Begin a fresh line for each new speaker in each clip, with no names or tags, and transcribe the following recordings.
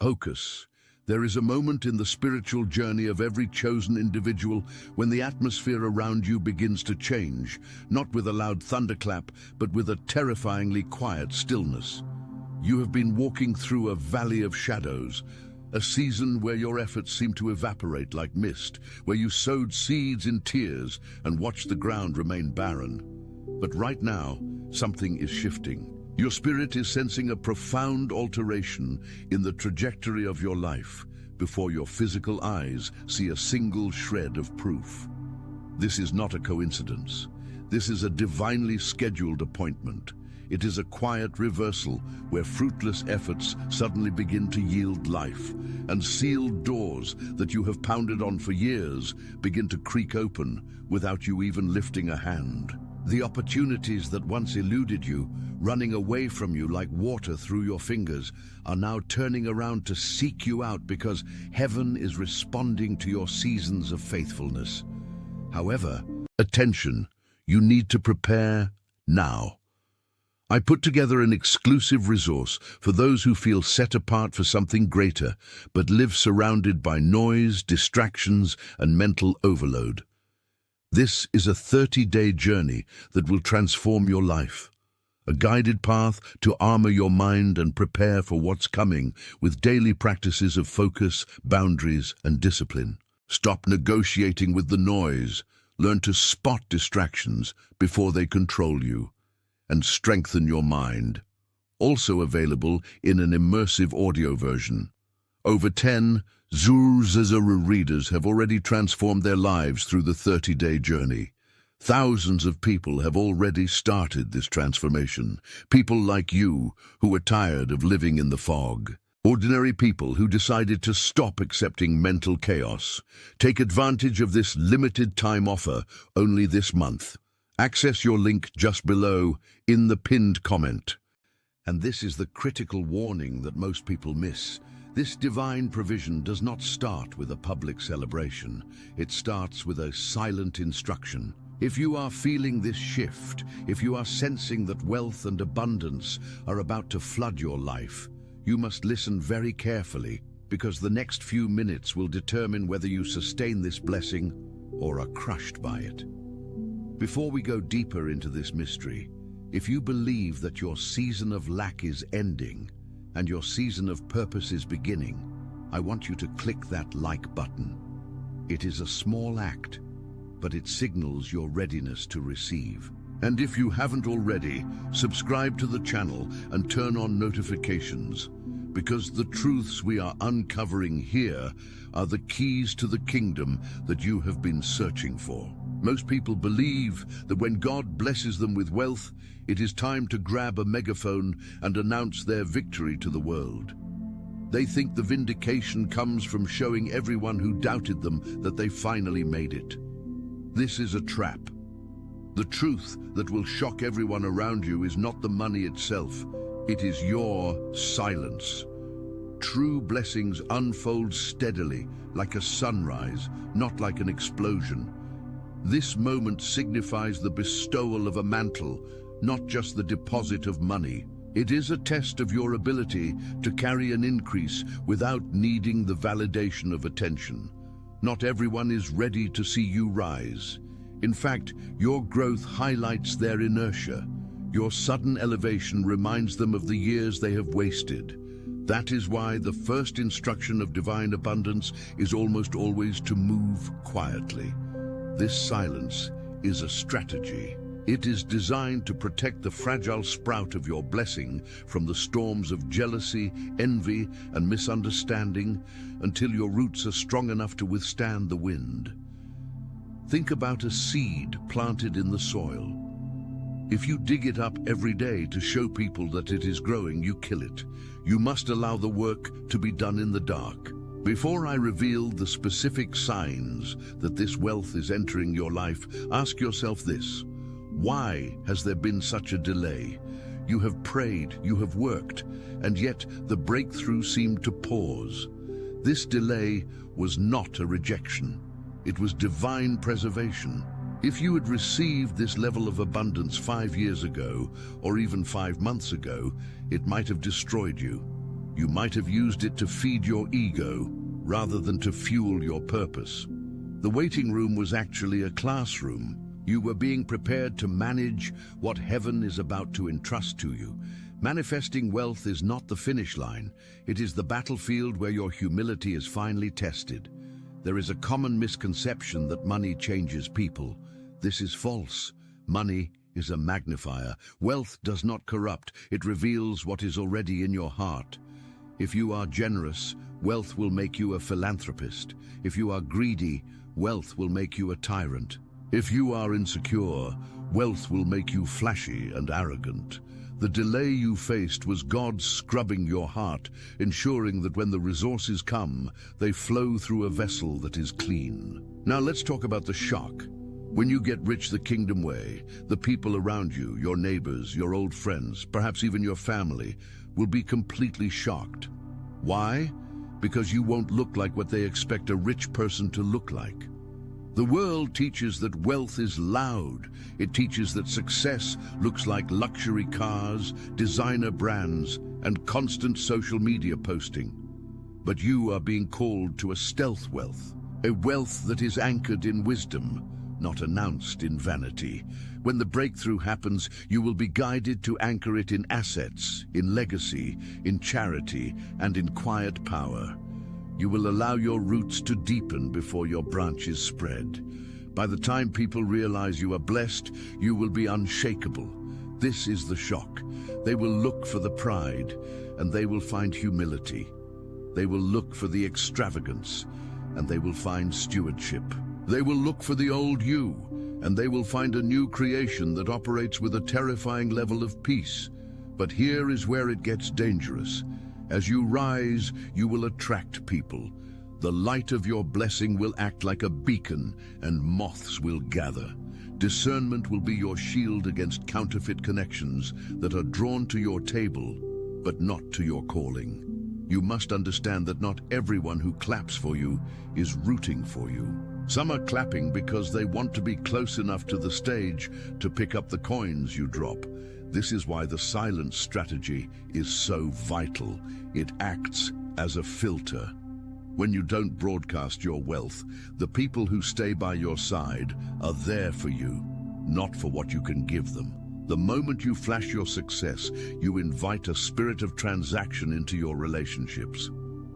Hocus. There is a moment in the spiritual journey of every chosen individual when the atmosphere around you begins to change, not with a loud thunderclap, but with a terrifyingly quiet stillness. You have been walking through a valley of shadows, a season where your efforts seem to evaporate like mist, where you sowed seeds in tears and watched the ground remain barren. But right now, something is shifting. Your spirit is sensing a profound alteration in the trajectory of your life before your physical eyes see a single shred of proof. This is not a coincidence. This is a divinely scheduled appointment. It is a quiet reversal where fruitless efforts suddenly begin to yield life, and sealed doors that you have pounded on for years begin to creak open without you even lifting a hand. The opportunities that once eluded you, running away from you like water through your fingers, are now turning around to seek you out because heaven is responding to your seasons of faithfulness. However, attention, you need to prepare now. I put together an exclusive resource for those who feel set apart for something greater, but live surrounded by noise, distractions, and mental overload. This is a 30-day journey that will transform your life. A guided path to armor your mind and prepare for what's coming with daily practices of focus, boundaries, and discipline. Stop negotiating with the noise. Learn to spot distractions before they control you, and strengthen your mind. Also available in an immersive audio version. Over 10 Zuzazara readers have already transformed their lives through the 30-day journey. Thousands of people have already started this transformation. People like you who are tired of living in the fog. Ordinary people who decided to stop accepting mental chaos. Take advantage of this limited time offer only this month. Access your link just below in the pinned comment. And this is the critical warning that most people miss. This divine provision does not start with a public celebration. It starts with a silent instruction. If you are feeling this shift, if you are sensing that wealth and abundance are about to flood your life, you must listen very carefully, because the next few minutes will determine whether you sustain this blessing or are crushed by it. Before we go deeper into this mystery, if you believe that your season of lack is ending and your season of purpose is beginning, I want you to click that like button. It is a small act, but it signals your readiness to receive. And if you haven't already, subscribe to the channel and turn on notifications, because the truths we are uncovering here are the keys to the kingdom that you have been searching for. Most people believe that when God blesses them with wealth, it is time to grab a megaphone and announce their victory to the world. They think the vindication comes from showing everyone who doubted them that they finally made it. This is a trap. The truth that will shock everyone around you is not the money itself, it is your silence. True blessings unfold steadily, like a sunrise, not like an explosion. This moment signifies the bestowal of a mantle, not just the deposit of money. It is a test of your ability to carry an increase without needing the validation of attention. Not everyone is ready to see you rise. In fact, your growth highlights their inertia. Your sudden elevation reminds them of the years they have wasted. That is why the first instruction of divine abundance is almost always to move quietly. This silence is a strategy. It is designed to protect the fragile sprout of your blessing from the storms of jealousy, envy, and misunderstanding until your roots are strong enough to withstand the wind. Think about a seed planted in the soil. If you dig it up every day to show people that it is growing, you kill it. You must allow the work to be done in the dark. Before I reveal the specific signs that this wealth is entering your life, ask yourself this: why has there been such a delay? You have prayed, you have worked, and yet the breakthrough seemed to pause. This delay was not a rejection. It was divine preservation. If you had received this level of abundance 5 years ago, or even 5 months ago, it might have destroyed you. You might have used it to feed your ego rather than to fuel your purpose. The waiting room was actually a classroom. You were being prepared to manage what heaven is about to entrust to you. Manifesting wealth is not the finish line. It is the battlefield where your humility is finally tested. There is a common misconception that money changes people. This is false. Money is a magnifier. Wealth does not corrupt. It reveals what is already in your heart. If you are generous, wealth will make you a philanthropist. If you are greedy, wealth will make you a tyrant. If you are insecure, wealth will make you flashy and arrogant. The delay you faced was God scrubbing your heart, ensuring that when the resources come, they flow through a vessel that is clean. Now let's talk about the shock. When you get rich the kingdom way, the people around you, your neighbors, your old friends, perhaps even your family, will be completely shocked. Why? Because you won't look like what they expect a rich person to look like. The world teaches that wealth is loud. It teaches that success looks like luxury cars, designer brands, and constant social media posting. But you are being called to a stealth wealth, a wealth that is anchored in wisdom, not announced in vanity. When the breakthrough happens, you will be guided to anchor it in assets, in legacy, in charity, and in quiet power. You will allow your roots to deepen before your branches spread. By the time people realize you are blessed, you will be unshakable. This is the shock. They will look for the pride, and they will find humility. They will look for the extravagance, and they will find stewardship. They will look for the old you, and they will find a new creation that operates with a terrifying level of peace. But here is where it gets dangerous. As you rise, you will attract people. The light of your blessing will act like a beacon, and moths will gather. Discernment will be your shield against counterfeit connections that are drawn to your table, but not to your calling. You must understand that not everyone who claps for you is rooting for you. Some are clapping because they want to be close enough to the stage to pick up the coins you drop. This is why the silence strategy is so vital. It acts as a filter. When you don't broadcast your wealth, the people who stay by your side are there for you, not for what you can give them. The moment you flash your success, you invite a spirit of transaction into your relationships.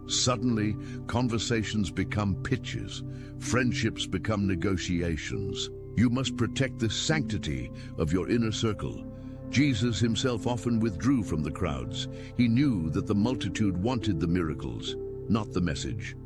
Suddenly, conversations become pitches, friendships become negotiations. You must protect the sanctity of your inner circle. Jesus himself often withdrew from the crowds. He knew that the multitude wanted the miracles, not the message.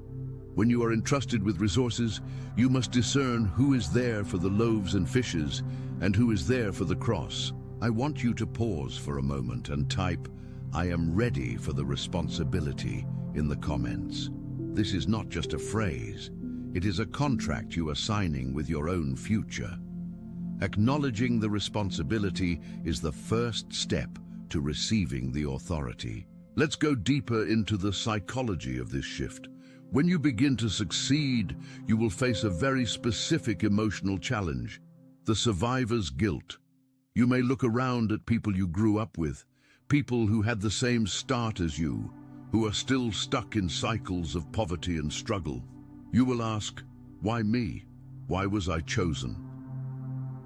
When you are entrusted with resources, you must discern who is there for the loaves and fishes and who is there for the cross. I want you to pause for a moment and type, "I am ready for the responsibility," in the comments. This is not just a phrase. It is a contract you are signing with your own future. Acknowledging the responsibility is the first step to receiving the authority. Let's go deeper into the psychology of this shift. When you begin to succeed, you will face a very specific emotional challenge: the survivor's guilt. You may look around at people you grew up with, people who had the same start as you, who are still stuck in cycles of poverty and struggle. You will ask, why me? Why was I chosen?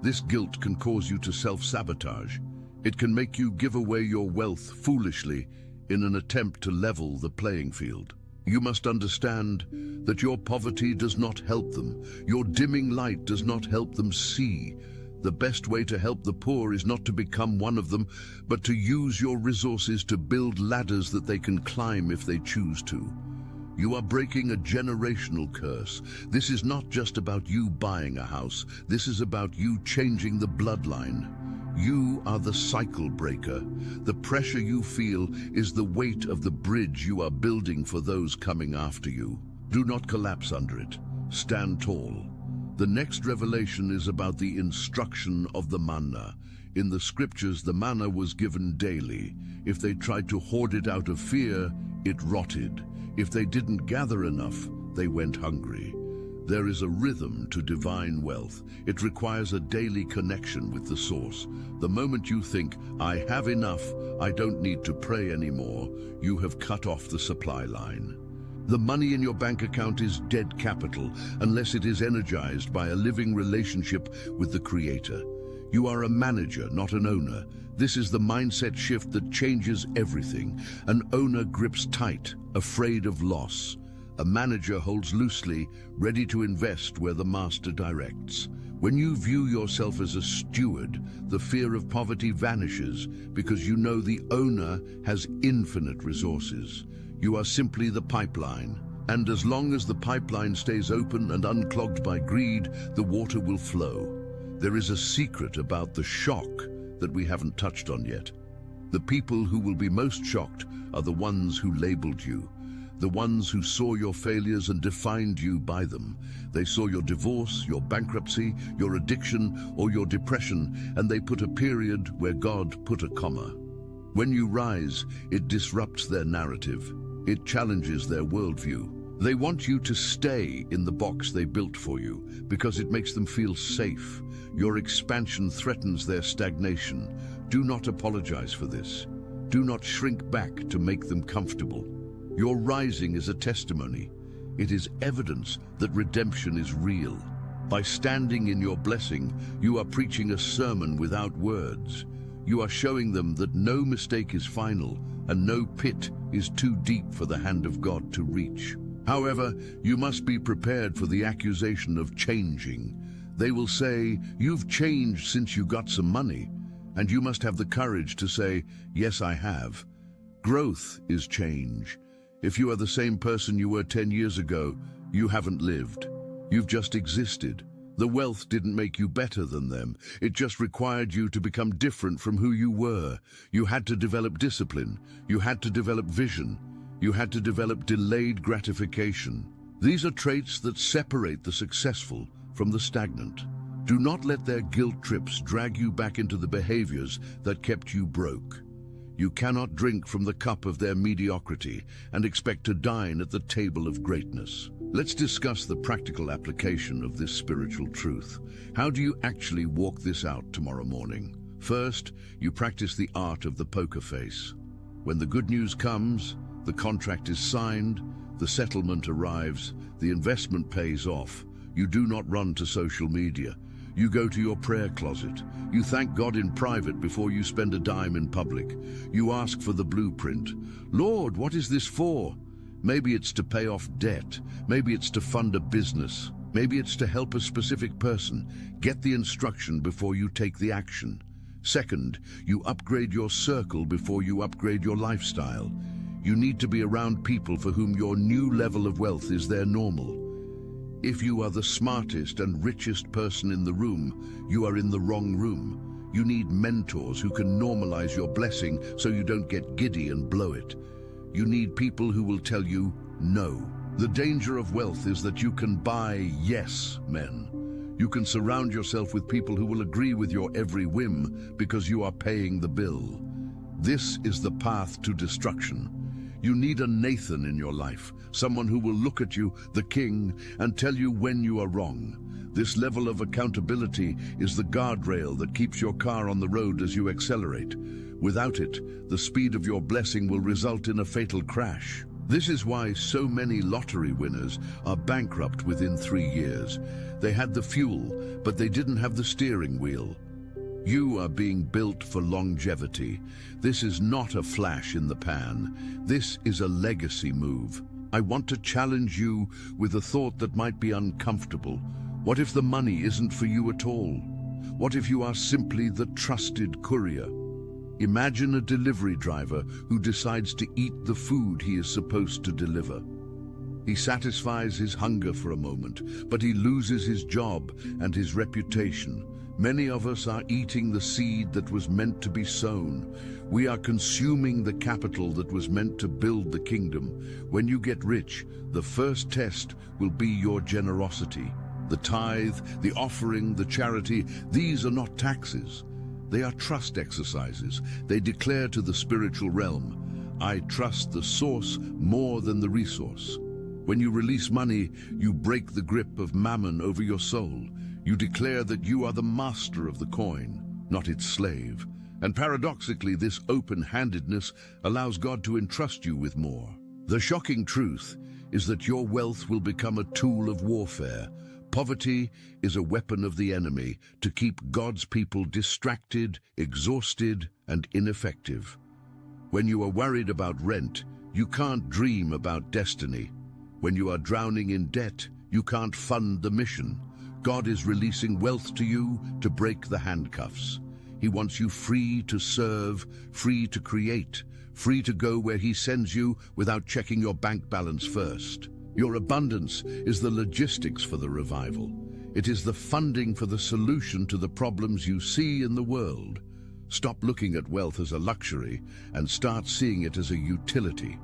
This guilt can cause you to self-sabotage. It can make you give away your wealth foolishly in an attempt to level the playing field. You must understand that your poverty does not help them. Your dimming light does not help them see. The best way to help the poor is not to become one of them, but to use your resources to build ladders that they can climb if they choose to. You are breaking a generational curse. This is not just about you buying a house. This is about you changing the bloodline. You are the cycle breaker. The pressure you feel is the weight of the bridge you are building for those coming after you. Do not collapse under it. Stand tall. The next revelation is about the instruction of the manna. In the scriptures, the manna was given daily. If they tried to hoard it out of fear, it rotted. If they didn't gather enough, they went hungry. There is a rhythm to divine wealth. It requires a daily connection with the source. The moment you think, I have enough, I don't need to pray anymore, you have cut off the supply line. The money in your bank account is dead capital unless it is energized by a living relationship with the Creator. You are a manager, not an owner. This is the mindset shift that changes everything. An owner grips tight, afraid of loss. A manager holds loosely, ready to invest where the master directs. When you view yourself as a steward, the fear of poverty vanishes because you know the owner has infinite resources. You are simply the pipeline, and as long as the pipeline stays open and unclogged by greed, the water will flow. There is a secret about the shock that we haven't touched on yet. The people who will be most shocked are the ones who labeled you, the ones who saw your failures and defined you by them. They saw your divorce, your bankruptcy, your addiction, or your depression, and they put a period where God put a comma. When you rise, it disrupts their narrative. It challenges their worldview. They want you to stay in the box they built for you because it makes them feel safe. Your expansion threatens their stagnation. Do not apologize for this. Do not shrink back to make them comfortable. Your rising is a testimony. It is evidence that redemption is real. By standing in your blessing, you are preaching a sermon without words. You are showing them that no mistake is final and no pit is too deep for the hand of God to reach. However, you must be prepared for the accusation of changing. They will say, you've changed since you got some money, and you must have the courage to say, yes, I have. Growth is change. If you are the same person you were 10 years ago, you haven't lived. You've just existed. The wealth didn't make you better than them. It just required you to become different from who you were. You had to develop discipline. You had to develop vision. You had to develop delayed gratification. These are traits that separate the successful from the stagnant. Do not let their guilt trips drag you back into the behaviors that kept you broke. You cannot drink from the cup of their mediocrity and expect to dine at the table of greatness. Let's discuss the practical application of this spiritual truth. How do you actually walk this out tomorrow morning? First, you practice the art of the poker face. When the good news comes, the contract is signed, the settlement arrives, the investment pays off. You do not run to social media. You go to your prayer closet. You thank God in private before you spend a dime in public. You ask for the blueprint. Lord, what is this for? Maybe it's to pay off debt. Maybe it's to fund a business. Maybe it's to help a specific person. Get the instruction before you take the action. Second, you upgrade your circle before you upgrade your lifestyle. You need to be around people for whom your new level of wealth is their normal. If you are the smartest and richest person in the room, you are in the wrong room. You need mentors who can normalize your blessing so you don't get giddy and blow it. You need people who will tell you no. The danger of wealth is that you can buy yes men. You can surround yourself with people who will agree with your every whim because you are paying the bill. This is the path to destruction. You need a Nathan in your life, someone who will look at you, the king, and tell you when you are wrong. This level of accountability is the guardrail that keeps your car on the road as you accelerate. Without it, the speed of your blessing will result in a fatal crash. This is why so many lottery winners are bankrupt within 3 years. They had the fuel, but they didn't have the steering wheel. You are being built for longevity. This is not a flash in the pan. This is a legacy move. I want to challenge you with a thought that might be uncomfortable. What if the money isn't for you at all? What if you are simply the trusted courier? Imagine a delivery driver who decides to eat the food he is supposed to deliver. He satisfies his hunger for a moment, but he loses his job and his reputation. Many of us are eating the seed that was meant to be sown. We are consuming the capital that was meant to build the kingdom. When you get rich, the first test will be your generosity. The tithe, the offering, the charity, these are not taxes. They are trust exercises. They declare to the spiritual realm, I trust the source more than the resource. When you release money, you break the grip of mammon over your soul. You declare that you are the master of the coin, not its slave. And paradoxically, this open-handedness allows God to entrust you with more. The shocking truth is that your wealth will become a tool of warfare. Poverty is a weapon of the enemy to keep God's people distracted, exhausted, and ineffective. When you are worried about rent, you can't dream about destiny. When you are drowning in debt, you can't fund the mission. God is releasing wealth to you to break the handcuffs. He wants you free to serve, free to create, free to go where He sends you without checking your bank balance first. Your abundance is the logistics for the revival. It is the funding for the solution to the problems you see in the world. Stop looking at wealth as a luxury and start seeing it as a utility.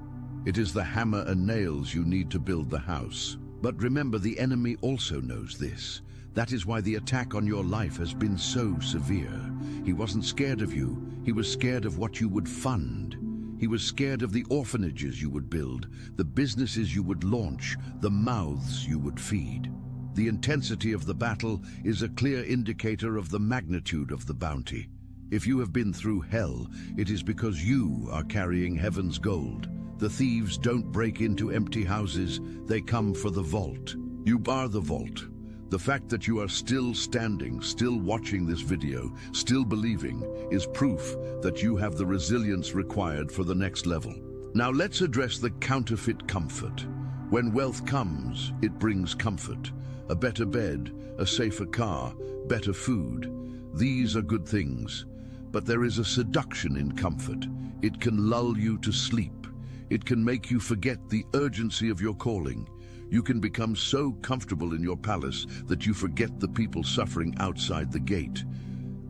It is the hammer and nails you need to build the house. But remember, the enemy also knows this. That is why the attack on your life has been so severe. He wasn't scared of you. He was scared of what you would fund. He was scared of the orphanages you would build, the businesses you would launch, the mouths you would feed. The intensity of the battle is a clear indicator of the magnitude of the bounty. If you have been through hell, it is because you are carrying heaven's gold. The thieves don't break into empty houses, they come for the vault. You are the vault. The fact that you are still standing, still watching this video, still believing, is proof that you have the resilience required for the next level. Now let's address the counterfeit comfort. When wealth comes, it brings comfort. A better bed, a safer car, better food. These are good things. But there is a seduction in comfort. It can lull you to sleep. It can make you forget the urgency of your calling. You can become so comfortable in your palace that you forget the people suffering outside the gate.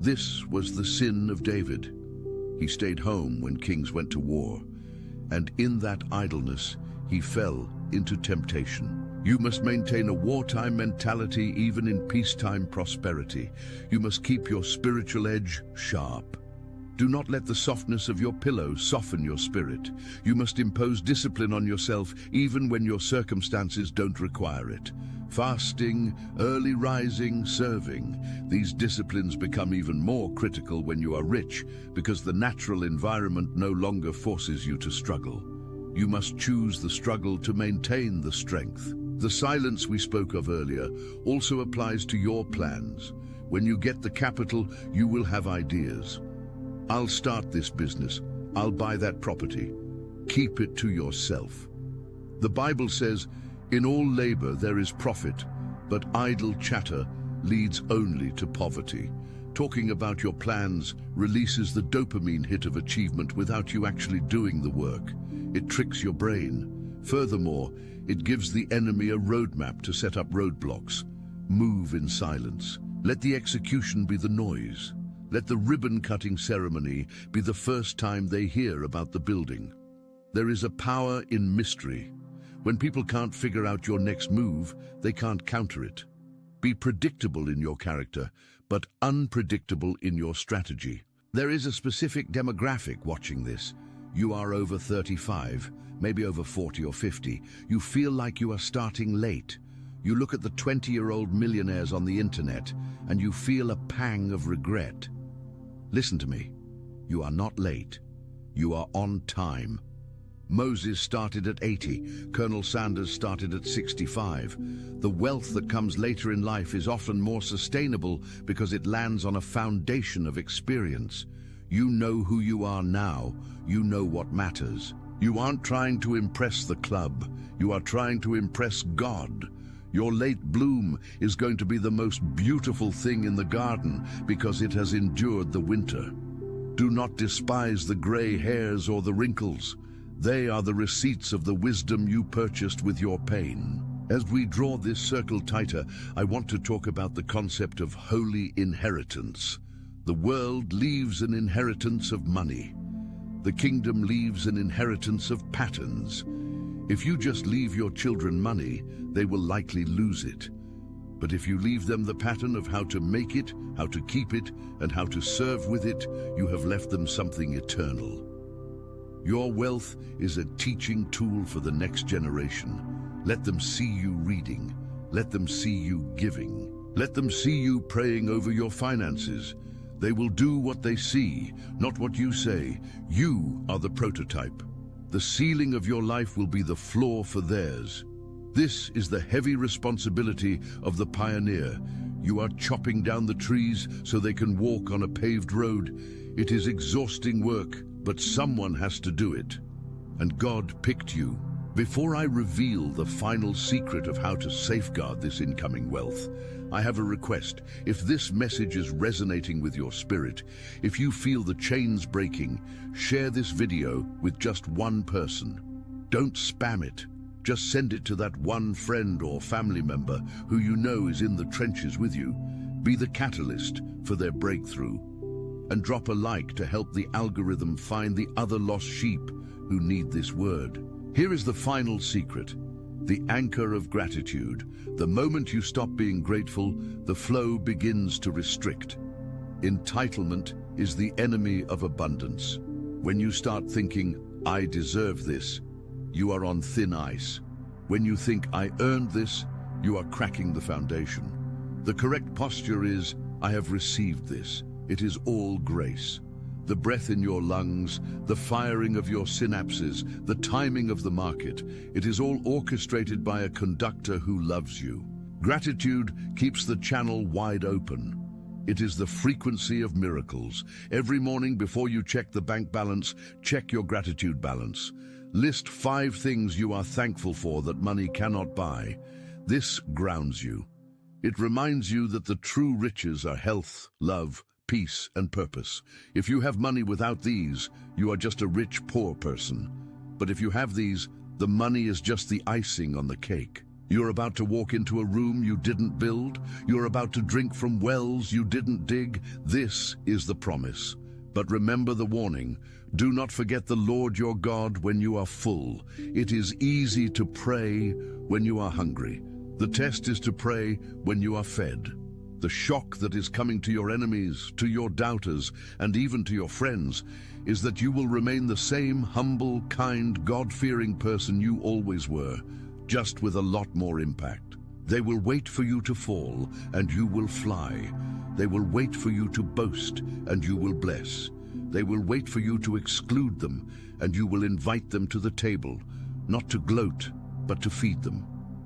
This was the sin of David. He stayed home when kings went to war, and in that idleness, he fell into temptation. You must maintain a wartime mentality even in peacetime prosperity. You must keep your spiritual edge sharp. Do not let the softness of your pillow soften your spirit. You must impose discipline on yourself even when your circumstances don't require it. Fasting, early rising, serving. These disciplines become even more critical when you are rich because the natural environment no longer forces you to struggle. You must choose the struggle to maintain the strength. The silence we spoke of earlier also applies to your plans. When you get the capital, you will have ideas. I'll start this business. I'll buy that property. Keep it to yourself. The Bible says, "In all labor there is profit, but idle chatter leads only to poverty." Talking about your plans releases the dopamine hit of achievement without you actually doing the work. It tricks your brain. Furthermore, it gives the enemy a roadmap to set up roadblocks. Move in silence. Let the execution be the noise. Let the ribbon-cutting ceremony be the first time they hear about the building. There is a power in mystery. When people can't figure out your next move, they can't counter it. Be predictable in your character, but unpredictable in your strategy. There is a specific demographic watching this. You are over 35, maybe over 40 or 50. You feel like you are starting late. You look at the 20-year-old millionaires on the internet, and you feel a pang of regret. Listen to me. You are not late. You are on time. Moses started at 80. Colonel Sanders started at 65. The wealth that comes later in life is often more sustainable because it lands on a foundation of experience. You know who you are now. You know what matters. You aren't trying to impress the club. You are trying to impress God. Your late bloom is going to be the most beautiful thing in the garden because it has endured the winter. Do not despise the gray hairs or the wrinkles. They are the receipts of the wisdom you purchased with your pain. As we draw this circle tighter, I want to talk about the concept of holy inheritance. The world leaves an inheritance of money. The kingdom leaves an inheritance of patterns. If you just leave your children money, they will likely lose it. But if you leave them the pattern of how to make it, how to keep it, and how to serve with it, you have left them something eternal. Your wealth is a teaching tool for the next generation. Let them see you reading. Let them see you giving. Let them see you praying over your finances. They will do what they see, not what you say. You are the prototype. The ceiling of your life will be the floor for theirs. This is the heavy responsibility of the pioneer. You are chopping down the trees so they can walk on a paved road. It is exhausting work, but someone has to do it. And God picked you. Before I reveal the final secret of how to safeguard this incoming wealth, I have a request. If this message is resonating with your spirit, if you feel the chains breaking, share this video with just one person. Don't spam it. Just send it to that one friend or family member who you know is in the trenches with you. Be the catalyst for their breakthrough. And drop a like to help the algorithm find the other lost sheep who need this word. Here is the final secret. The anchor of gratitude. The moment you stop being grateful, the flow begins to restrict. Entitlement is the enemy of abundance. When you start thinking, I deserve this, you are on thin ice. When you think, I earned this, you are cracking the foundation. The correct posture is, I have received this. It is all grace. The breath in your lungs, the firing of your synapses, the timing of the market, it is all orchestrated by a conductor who loves you. Gratitude keeps the channel wide open. It is the frequency of miracles. Every morning before you check the bank balance, check your gratitude balance. List 5 things you are thankful for that money cannot buy. This grounds you. It reminds you that the true riches are health, love, peace, and purpose. If you have money without these, you are just a rich, poor person. But if you have these, the money is just the icing on the cake. You're about to walk into a room you didn't build. You're about to drink from wells you didn't dig. This is the promise. But remember the warning. Do not forget the Lord your God when you are full. It is easy to pray when you are hungry. The test is to pray when you are fed. The shock that is coming to your enemies, to your doubters, and even to your friends, is that you will remain the same humble, kind, God-fearing person you always were, just with a lot more impact. They will wait for you to fall, and you will fly. They will wait for you to boast, and you will bless. They will wait for you to exclude them, and you will invite them to the table, not to gloat, but to feed them.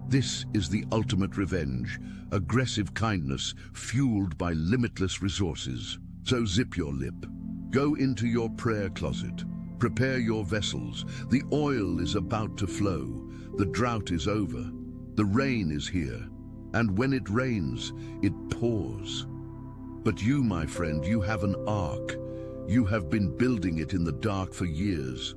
This is the ultimate revenge, aggressive kindness fueled by limitless resources. So zip your lip. Go into your prayer closet. Prepare your vessels. The oil is about to flow. The drought is over. The rain is here. And when it rains, it pours. But you, my friend, you have an ark. You have been building it in the dark for years.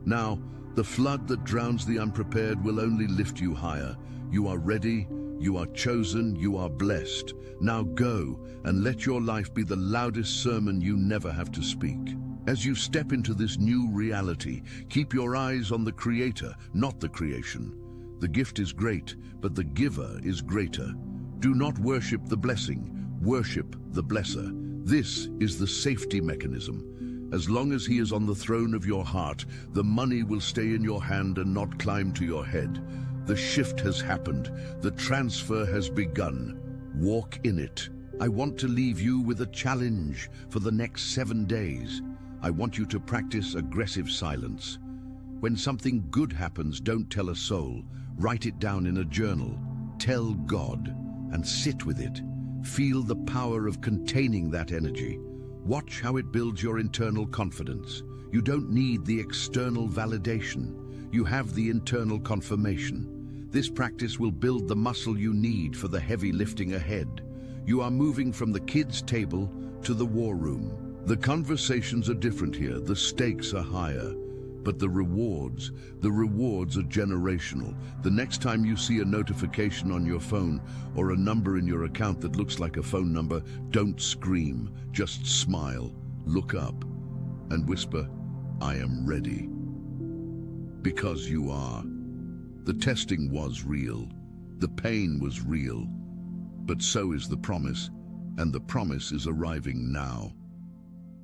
Now, the flood that drowns the unprepared will only lift you higher. You are ready, you are chosen, you are blessed. Now go and let your life be the loudest sermon you never have to speak. As you step into this new reality, keep your eyes on the Creator, not the creation. The gift is great, but the giver is greater. Do not worship the blessing, worship the blesser. This is the safety mechanism. As long as he is on the throne of your heart, the money will stay in your hand and not climb to your head. The shift has happened. The transfer has begun. Walk in it. I want to leave you with a challenge for the next 7 days. I want you to practice aggressive silence. When something good happens, don't tell a soul. Write it down in a journal. Tell God and sit with it. Feel the power of containing that energy. Watch how it builds your internal confidence. You don't need the external validation. You have the internal confirmation. This practice will build the muscle you need for the heavy lifting ahead. You are moving from the kids' table to the war room. The conversations are different here, the stakes are higher. But the rewards are generational. The next time you see a notification on your phone or a number in your account that looks like a phone number, don't scream, just smile, look up, and whisper, I am ready. Because you are. The testing was real, the pain was real, but so is the promise, and the promise is arriving now.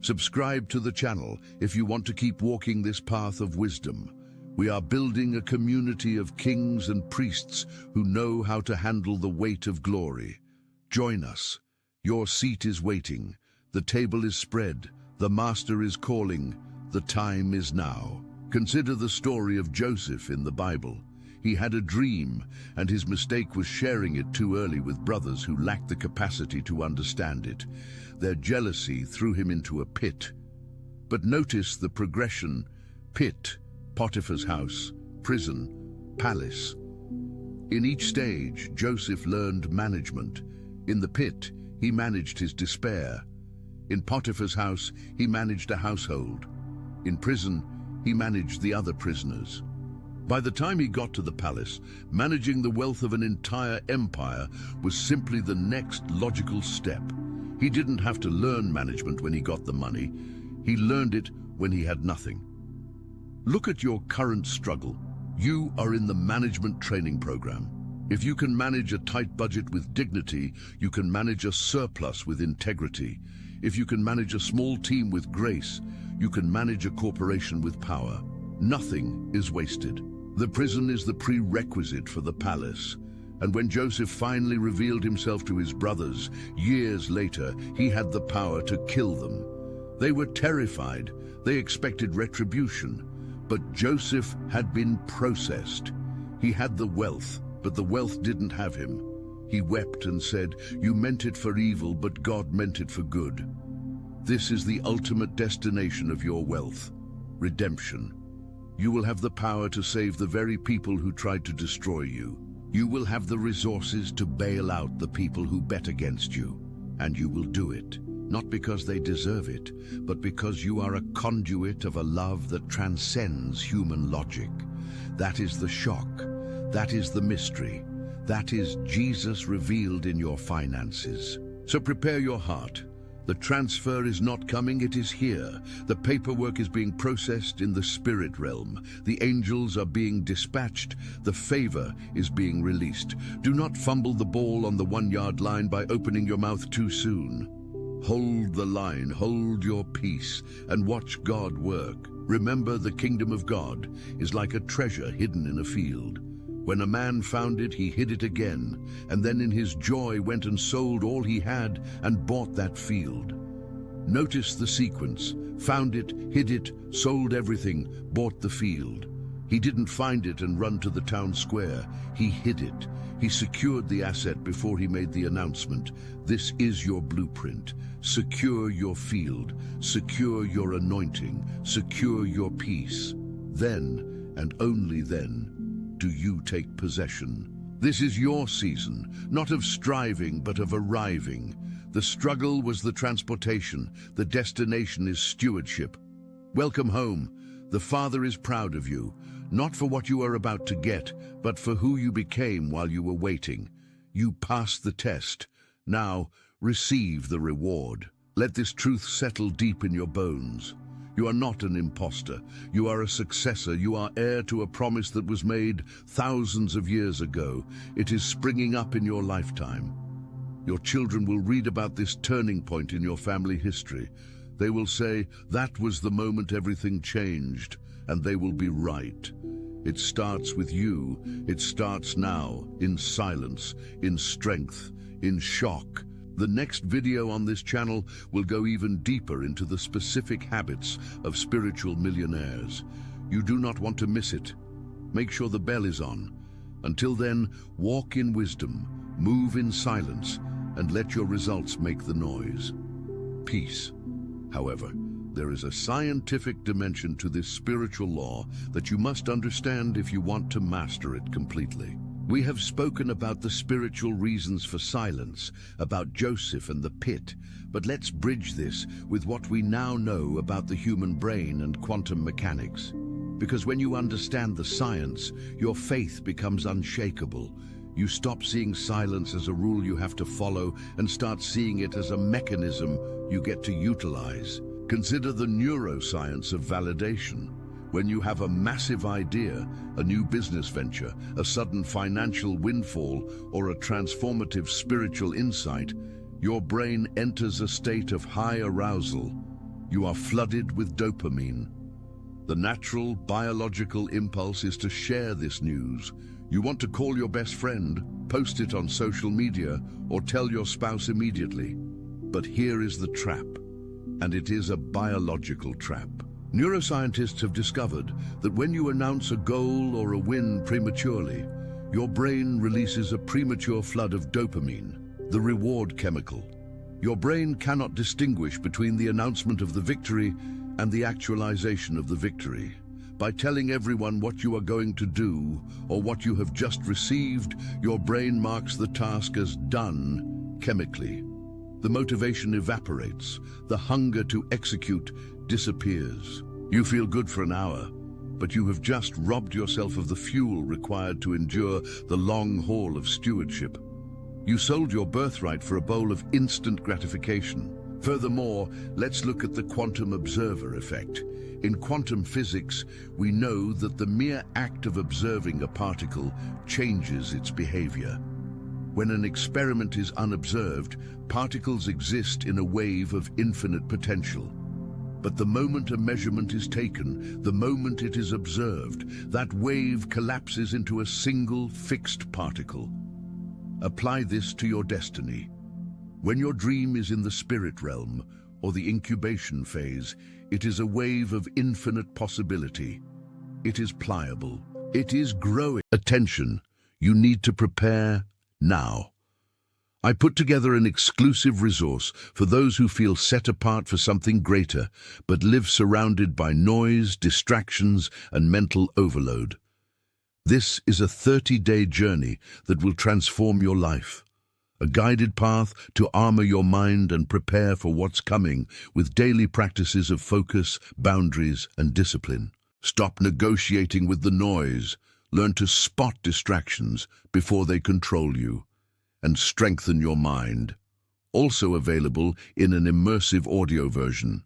Subscribe to the channel if you want to keep walking this path of wisdom. We are building a community of kings and priests who know how to handle the weight of glory. Join us. Your seat is waiting. The table is spread. The Master is calling. The time is now. Consider the story of Joseph in the Bible. He had a dream, and his mistake was sharing it too early with brothers who lacked the capacity to understand it. Their jealousy threw him into a pit. But notice the progression: pit, Potiphar's house, prison, palace. In each stage, Joseph learned management. In the pit, he managed his despair. In Potiphar's house, he managed a household. In prison, he managed the other prisoners. By the time he got to the palace, managing the wealth of an entire empire was simply the next logical step. He didn't have to learn management when he got the money. He learned it when he had nothing. Look at your current struggle. You are in the management training program. If you can manage a tight budget with dignity, you can manage a surplus with integrity. If you can manage a small team with grace, you can manage a corporation with power. Nothing is wasted. The prison is the prerequisite for the palace. And when Joseph finally revealed himself to his brothers, years later, he had the power to kill them. They were terrified. They expected retribution. But Joseph had been processed. He had the wealth, but the wealth didn't have him. He wept and said, "You meant it for evil, but God meant it for good." This is the ultimate destination of your wealth: redemption. You will have the power to save the very people who tried to destroy you. You will have the resources to bail out the people who bet against you. And you will do it, not because they deserve it, but because you are a conduit of a love that transcends human logic. That is the shock. That is the mystery. That is Jesus revealed in your finances. So prepare your heart. The transfer is not coming, it is here. The paperwork is being processed in the spirit realm. The angels are being dispatched. The favor is being released. Do not fumble the ball on the 1-yard line by opening your mouth too soon. Hold the line, hold your peace, and watch God work. Remember, the kingdom of God is like a treasure hidden in a field. When a man found it, he hid it again, and then in his joy went and sold all he had and bought that field. Notice the sequence: found it, hid it, sold everything, bought the field. He didn't find it and run to the town square. He hid it. He secured the asset before he made the announcement. This is your blueprint. Secure your field, secure your anointing, secure your peace. Then, and only then, do you take possession. This is your season, not of striving, but of arriving. The struggle was the transportation. The destination is stewardship. Welcome home. The Father is proud of you, not for what you are about to get, but for who you became while you were waiting. You passed the test. Now, receive the reward. Let this truth settle deep in your bones. You are not an imposter. You are a successor. You are heir to a promise that was made thousands of years ago. It is springing up in your lifetime. Your children will read about this turning point in your family history. They will say, "That was the moment everything changed," and they will be right. It starts with you. It starts now, in silence, in strength, in shock. The next video on this channel will go even deeper into the specific habits of spiritual millionaires. You do not want to miss it. Make sure the bell is on. Until then, walk in wisdom, move in silence, and let your results make the noise. Peace. However, there is a scientific dimension to this spiritual law that you must understand if you want to master it completely. We have spoken about the spiritual reasons for silence, about Joseph and the pit, but let's bridge this with what we now know about the human brain and quantum mechanics. Because when you understand the science, your faith becomes unshakable. You stop seeing silence as a rule you have to follow and start seeing it as a mechanism you get to utilize. Consider the neuroscience of validation. When you have a massive idea, a new business venture, a sudden financial windfall, or a transformative spiritual insight, your brain enters a state of high arousal. You are flooded with dopamine. The natural, biological impulse is to share this news. You want to call your best friend, post it on social media, or tell your spouse immediately. But here is the trap, and it is a biological trap. Neuroscientists have discovered that when you announce a goal or a win prematurely, your brain releases a premature flood of dopamine, the reward chemical. Your brain cannot distinguish between the announcement of the victory and the actualization of the victory. By telling everyone what you are going to do or what you have just received, your brain marks the task as done chemically. The motivation evaporates. The hunger to execute disappears. You feel good for an hour, but you have just robbed yourself of the fuel required to endure the long haul of stewardship. You sold your birthright for a bowl of instant gratification. Furthermore, let's look at the quantum observer effect. In quantum physics, we know that the mere act of observing a particle changes its behavior. When an experiment is unobserved, particles exist in a wave of infinite potential. But the moment a measurement is taken, the moment it is observed, that wave collapses into a single fixed particle. Apply this to your destiny. When your dream is in the spirit realm, or the incubation phase, it is a wave of infinite possibility. It is pliable. It is growing. Attention, you need to prepare now. I put together an exclusive resource for those who feel set apart for something greater, but live surrounded by noise, distractions, and mental overload. This is a 30-day journey that will transform your life. A guided path to armor your mind and prepare for what's coming with daily practices of focus, boundaries, and discipline. Stop negotiating with the noise. Learn to spot distractions before they control you, and strengthen your mind. Also available in an immersive audio version.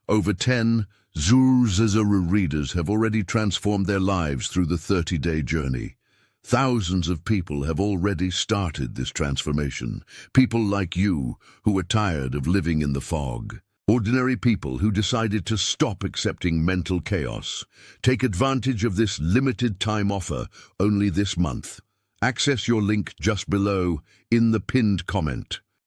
Over 10 Zuru readers have already transformed their lives through the 30-day journey. Thousands of people have already started this transformation. People like you who are tired of living in the fog. Ordinary people who decided to stop accepting mental chaos. Take advantage of this limited time offer only this month. Access your link just below in the pinned comment.